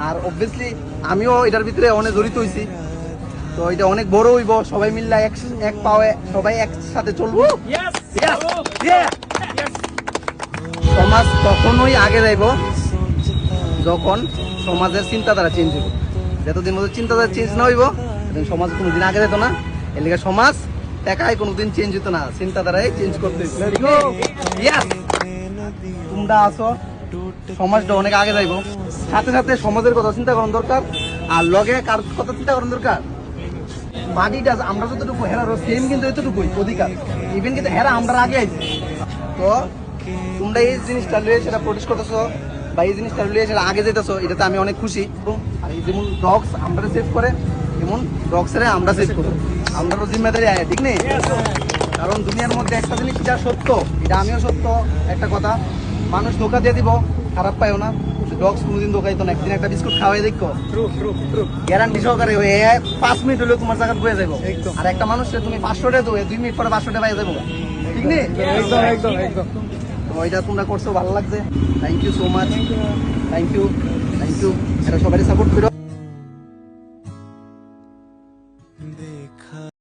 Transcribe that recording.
আর obviously আমিও এটার ভিতরে অনেক জড়িত হয়েছি। তো এটা অনেক বড় হইব, সবাই মিললে এক পাওয়ে সবাই একসাথে চলবো। সমাজ তখনই আগে যাইব যখন সমাজের চিন্তাধারা চেঞ্জ হইব। যতদিন মধ্যে চিন্তাধারা চেঞ্জ না হইব সমাজ কোনোদিন আগে যেত না। এর লিগে সমাজ একাই কোনোদিন চেঞ্জ হইতো না, চিন্তাধারাই চেঞ্জ করতে। তোমরা আসো, সমাজটা অনেক আগে যাইব। সাথে সাথে সমাজের কথা চিন্তা করার দরকার, আর লগে কার কথা চিন্তা করার দরকার। বাকিটা আমরা যতটুকু হেরারো সেম কিন্তু এতটুকুই অধিকার, ইভেন কিন্তু হেরা আমরা আগে আইছি। তো তোমরা এই জিনিসটা লিয়ে সেটা প্রোটেস্ট করতেছো বা এই জিনিসটা লিয়ে সেটা আগে যেতেছো, এটাতে আমি অনেক খুশি। আর এই যেমন ডগস আমরা সেভ করে, যেমন ডগসের আমরা সেভ করবো, আমরাও জিম্মেদারি আয়, ঠিক নেই? কারণ দুনিয়ার মধ্যে একটা জিনিস যা সত্য, এটা আমিও সত্য একটা কথা, মানুষ ধোকা দিয়ে দিব, খারাপ পাইও না। ডগস কোনোদিন ধোকাইতো না, একদিন একটা বিস্কুট খাওয়াই দেখো, গ্যারান্টি সহকারে 5 মিনিট হলেও তোমার জায়গা বয়ে যাবো। আর একটা মানুষকে তুমি 500 টাকা দেবো, 2 মিনিট পরে 500 টাকা পাই যাবো, ঠিক নেই? একদম। তো এটা তোমরা করছো, ভালো লাগছে, thank you so much, thank you. এটা সবাই সাপোর্ট করো।